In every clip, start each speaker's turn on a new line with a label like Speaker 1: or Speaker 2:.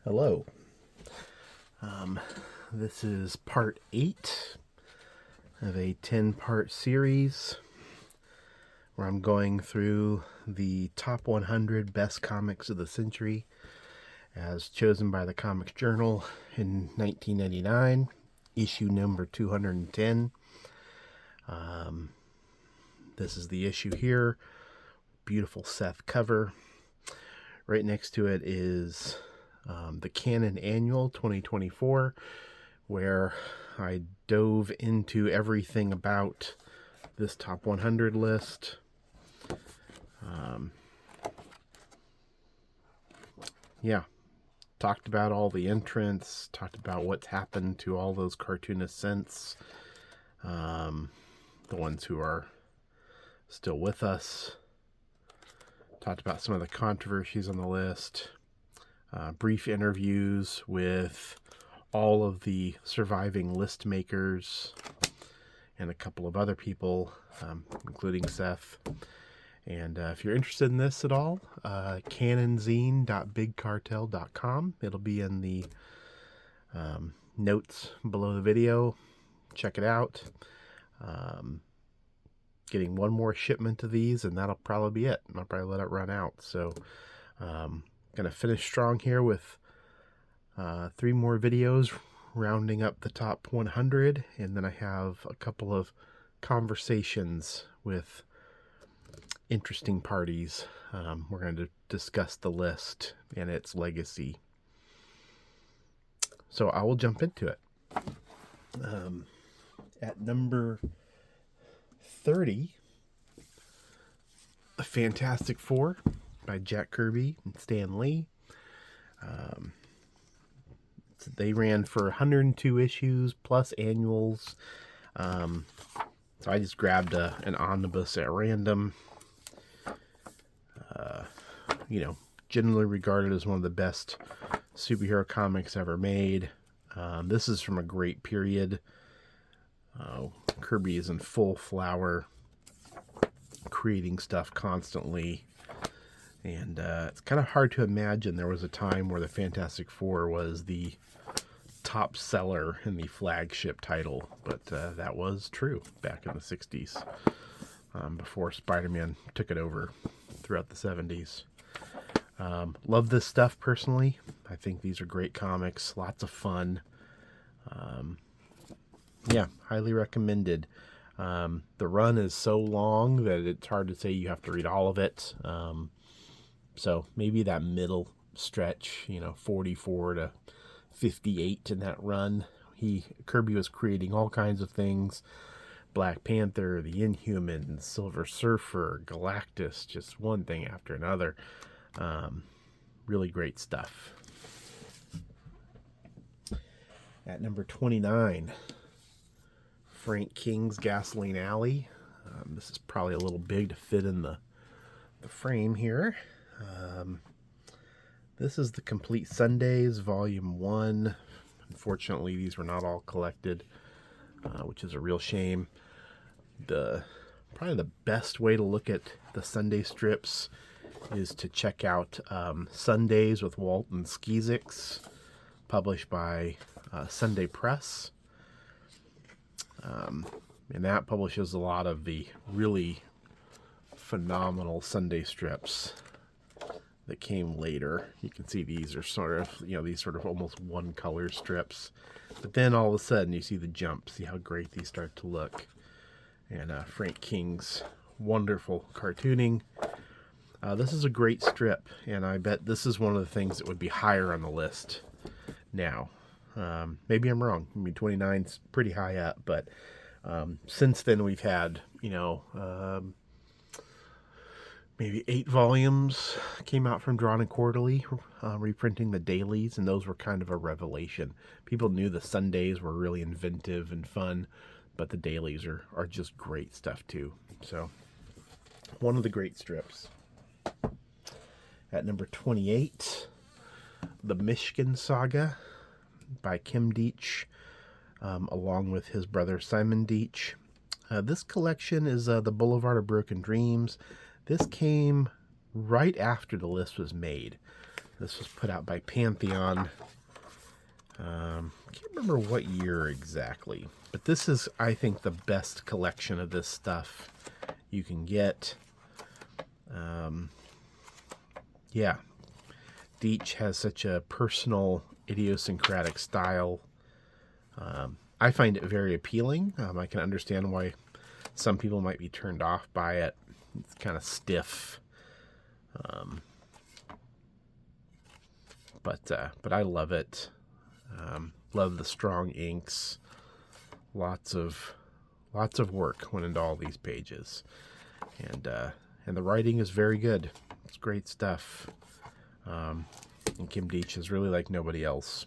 Speaker 1: Hello. This is part 8 of a 10-part series where I'm going through the top 100 best comics of the century as chosen by the Comics Journal in 1999, issue number 210. This is the issue here. Beautiful Seth cover. Right next to it is the CANON Annual 2024, where I dove into everything about this top 100 list. Talked about all the entrants, talked about what's happened to all those cartoonists since, the ones who are still with us. Talked about some of the controversies on the list. Brief interviews with all of the surviving list makers and a couple of other people, including Seth. And if you're interested in this at all, canonzine.bigcartel.com. It'll be in the notes below the video. Check it out. Getting one more shipment of these, and that'll probably be it. I'll probably let it run out. So, going to finish strong here with 3 more videos rounding up the top 100, and then I have a couple of conversations with interesting parties. We're going to discuss the list and its legacy. So I will jump into it. At number 30, A Fantastic Four by Jack Kirby and Stan Lee. They ran for 102 issues plus annuals. So I just grabbed an omnibus at random. Generally regarded as one of the best superhero comics ever made. This is from a great period. Kirby is in full flower, creating stuff constantly. And it's kind of hard to imagine there was a time where the Fantastic Four was the top seller and the flagship title. But that was true back in the 60s, before Spider-Man took it over throughout the 70s. Love this stuff personally. I think these are great comics. Lots of fun. Highly recommended. The run is so long that it's hard to say you have to read all of it. So maybe that middle stretch, 44 to 58 in that run. Kirby was creating all kinds of things. Black Panther, the Inhumans, Silver Surfer, Galactus, just one thing after another. Really great stuff. At number 29, Frank King's Gasoline Alley. This is probably a little big to fit in the frame here. This is the Complete Sundays, Volume 1. Unfortunately, these were not all collected, which is a real shame. Probably the best way to look at the Sunday strips is to check out Sundays with Walt and Skeezix, published by Sunday Press. And that publishes a lot of the really phenomenal Sunday strips that came later. You can see these are sort of, these sort of almost one color strips. But then all of a sudden you see the jump. See how great these start to look. And Frank King's wonderful cartooning. This is a great strip, and I bet this is one of the things that would be higher on the list now. Maybe I'm wrong. 29's pretty high up, but since then we've had, maybe 8 volumes came out from Drawn and Quarterly, reprinting the dailies, and those were kind of a revelation. People knew the Sundays were really inventive and fun, but the dailies are just great stuff too. So, one of the great strips. At number 28, The Michigan Saga by Kim Deitch, along with his brother Simon Deitch. This collection is The Boulevard of Broken Dreams. This came right after the list was made. This was put out by Pantheon. Can't remember what year exactly, but this is, I think, the best collection of this stuff you can get. Yeah, Deitch has such a personal, idiosyncratic style. I find it very appealing. I can understand why some people might be turned off by it. It's kind of stiff. But I love it. Love the strong inks. Lots of work went into all these pages, and the writing is very good. It's great stuff. And Kim Deitch is really like nobody else.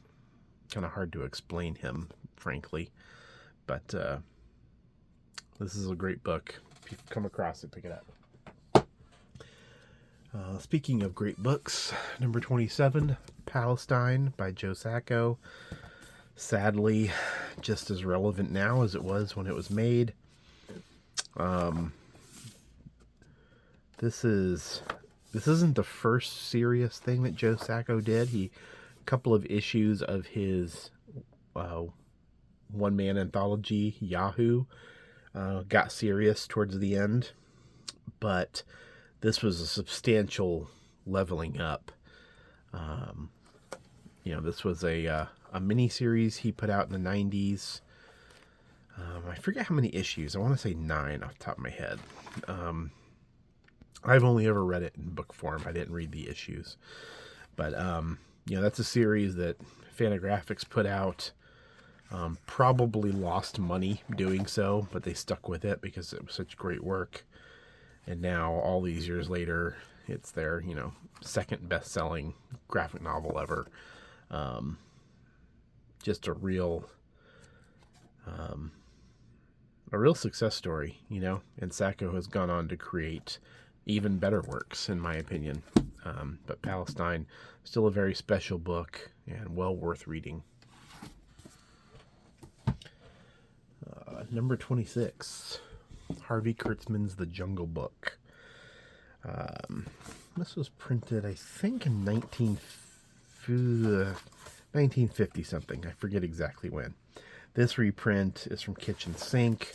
Speaker 1: Kind of hard to explain him, frankly, but this is a great book. If you come across it, pick it up. Speaking of great books, number 27, Palestine by Joe Sacco. Sadly, just as relevant now as it was when it was made. This isn't the first serious thing that Joe Sacco did. A couple of issues of his one-man anthology, Yahoo, got serious towards the end, but this was a substantial leveling up. This was a mini-series he put out in the 90s. I forget how many issues. I want to say 9 off the top of my head. I've only ever read it in book form. I didn't read the issues. But, that's a series that Fantagraphics put out. Probably lost money doing so, but they stuck with it because it was such great work. And now, all these years later, it's their, second best-selling graphic novel ever. Just a real success story, and Sacco has gone on to create even better works, in my opinion. But Palestine, still a very special book and well worth reading. Number 26, Harvey Kurtzman's The Jungle Book. This was printed, I think, in 1950 something. I forget exactly when. This reprint is from Kitchen Sink,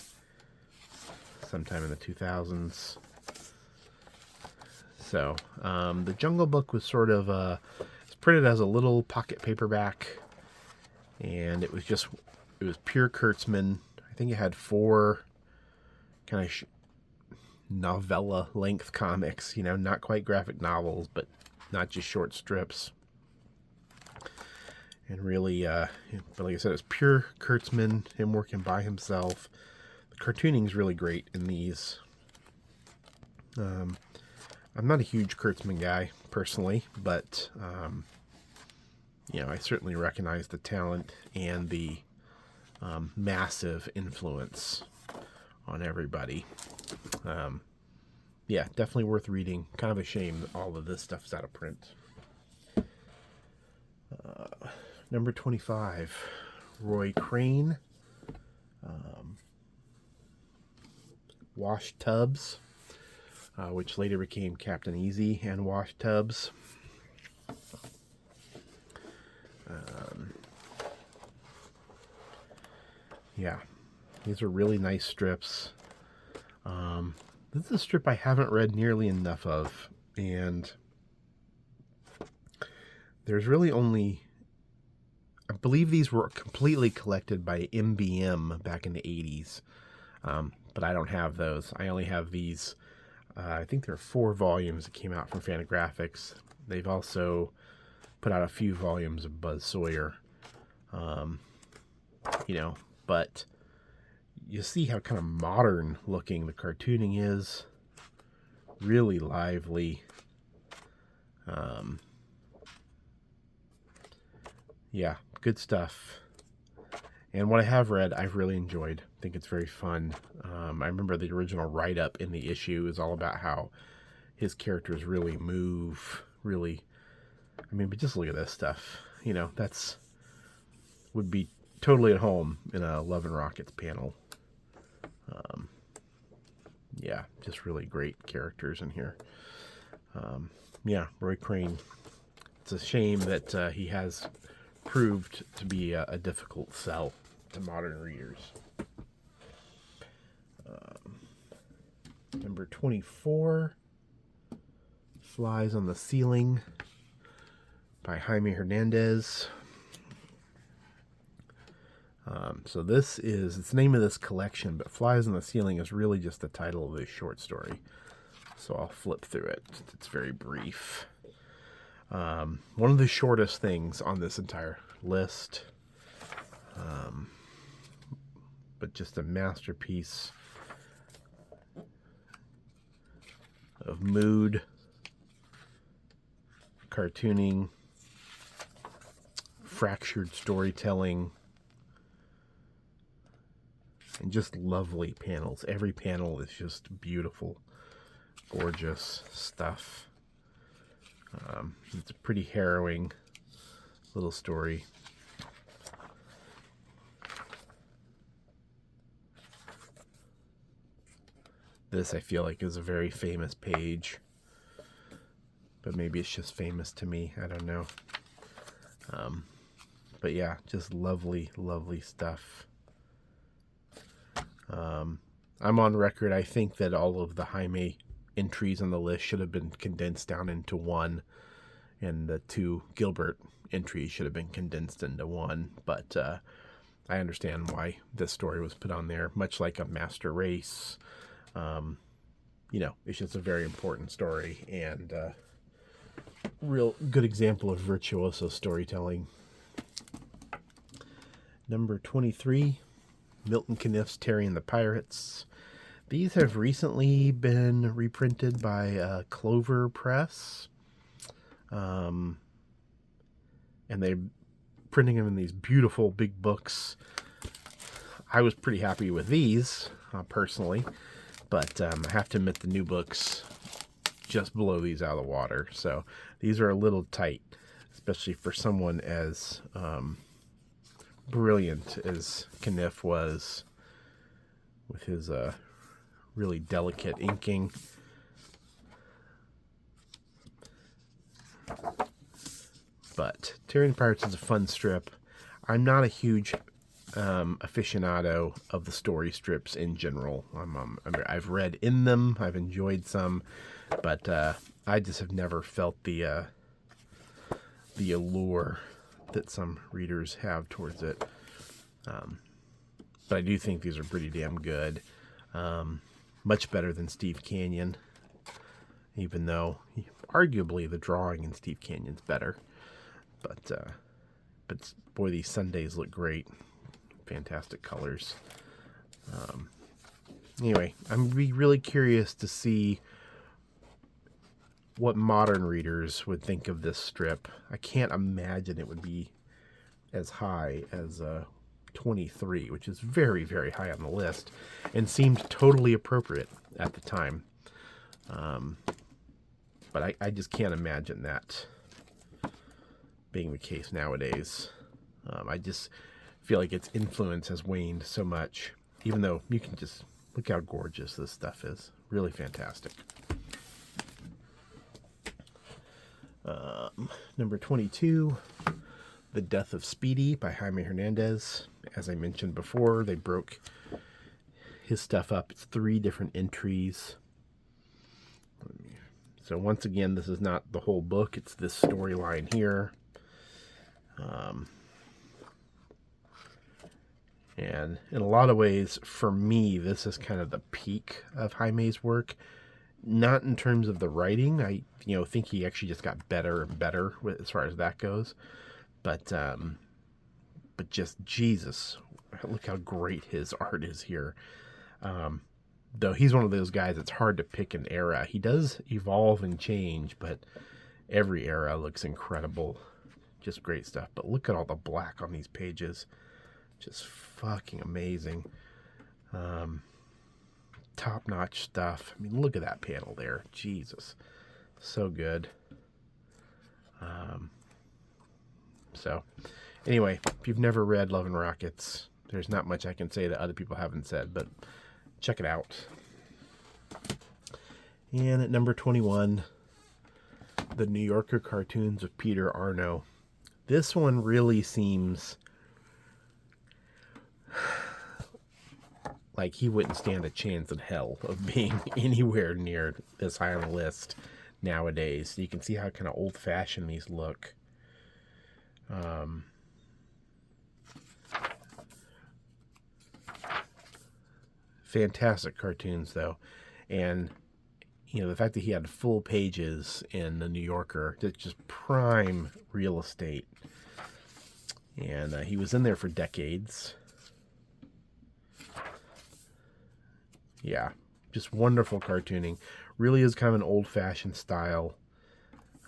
Speaker 1: sometime in the 2000s. So, The Jungle Book was sort of it's printed as a little pocket paperback, and it was pure Kurtzman. I think it had 4 kind of novella length comics, not quite graphic novels, but not just short strips. And really, but like I said, it's pure Kurtzman, him working by himself. The cartooning's really great in these. I'm not a huge Kurtzman guy, personally, but, I certainly recognize the talent and the massive influence on everybody. Definitely worth reading. Kind of a shame that all of this stuff's out of print. Number 25, Roy Crane, Wash Tubbs, which later became Captain Easy and Wash Tubbs. These are really nice strips. This is a strip I haven't read nearly enough of, and there's really only, I believe these were completely collected by MBM back in the 80s, but I don't have those. I only have these. I think there are 4 volumes that came out from Fantagraphics. They've also put out a few volumes of Buzz Sawyer. But you see how kind of modern looking the cartooning is. Really lively. Good stuff. And what I have read, I've really enjoyed. I think it's very fun. I remember the original write-up in the issue is all about how his characters really move. But just look at this stuff. That's would be totally at home in a Love and Rockets panel. Just really great characters in here. Roy Crane, it's a shame that he has proved to be a difficult sell to modern readers. Number 24, Flies on the Ceiling by Jaime Hernandez. So this is, it's the name of this collection, but Flies on the Ceiling is really just the title of this short story. So I'll flip through it. It's very brief. One of the shortest things on this entire list, but just a masterpiece of mood, cartooning, fractured storytelling, and just lovely panels. Every panel is just beautiful, gorgeous stuff. It's a pretty harrowing little story. This, I feel like, is a very famous page, but maybe it's just famous to me. I don't know. But yeah, just lovely, lovely stuff. I'm on record. I think that all of the Jaime entries on the list should have been condensed down into one, and the 2 Gilbert entries should have been condensed into one. But I understand why this story was put on there, much like a Master Race. You know, it's just a very important story and real good example of virtuoso storytelling. Number 23, Milton Caniff's Terry and the Pirates. These have recently been reprinted by Clover Press. And they're printing them in these beautiful big books. I was pretty happy with these, personally. But I have to admit the new books just blow these out of the water. So these are a little tight, especially for someone as brilliant as Caniff was with his really delicate inking. But Terry and the Pirates is a fun strip. I'm not a huge aficionado of the story strips in general. I've read in them, I've enjoyed some, but I just have never felt the allure that some readers have towards it. But I do think these are pretty damn good. Much better than Steve Canyon, even though arguably the drawing in Steve Canyon's better. But boy, these Sundays look great. Fantastic colors. Anyway, I'm really curious to see what modern readers would think of this strip. I can't imagine it would be as high as 23, which is very, very high on the list and seemed totally appropriate at the time. But I just can't imagine that being the case nowadays. I just feel like its influence has waned so much, even though you can just look how gorgeous this stuff is. Really fantastic. Number 22, The Death of Speedy by Jaime Hernandez. As I mentioned before, they broke his stuff up. It's 3 different entries. So once again, this is not the whole book. It's this storyline here. And in a lot of ways, for me, this is kind of the peak of Jaime's work. Not in terms of the writing. I think he actually just got better and better as far as that goes. But just Jesus, look how great his art is here. Though he's one of those guys that's hard to pick an era. He does evolve and change, but every era looks incredible. Just great stuff. But look at all the black on these pages. Just fucking amazing. Top-notch stuff. I mean, look at that panel there. Jesus. So good. So, anyway, if you've never read Love and Rockets, there's not much I can say that other people haven't said, but check it out. And at number 21, the New Yorker cartoons of Peter Arno. This one really seems like he wouldn't stand a chance in hell of being anywhere near this high on the list nowadays. You can see how kind of old-fashioned these look. Fantastic cartoons, though. And, you know, the fact that he had full pages in the New Yorker, just prime real estate. And he was in there for decades. Yeah, just wonderful cartooning. Really is kind of an old-fashioned style.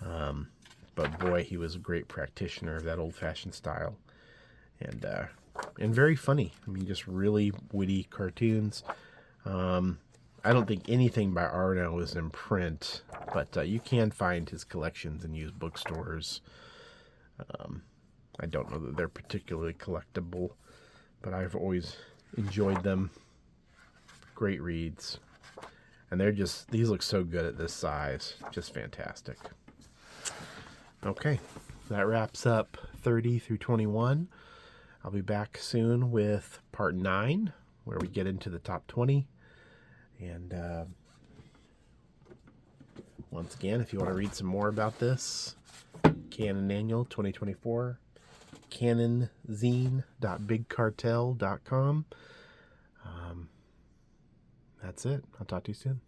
Speaker 1: But boy, he was a great practitioner of that old-fashioned style. And very funny. I mean, just really witty cartoons. I don't think anything by Arno is in print, but you can find his collections in used bookstores. I don't know that they're particularly collectible, but I've always enjoyed them. Great reads. And these look so good at this size. Just fantastic. Okay, that wraps up 30 through 21. I'll be back soon with part 9, where we get into the top 20. And once again, if you want to read some more about this, Canon Annual 2024, canonzine.bigcartel.com. That's it. I'll talk to you soon.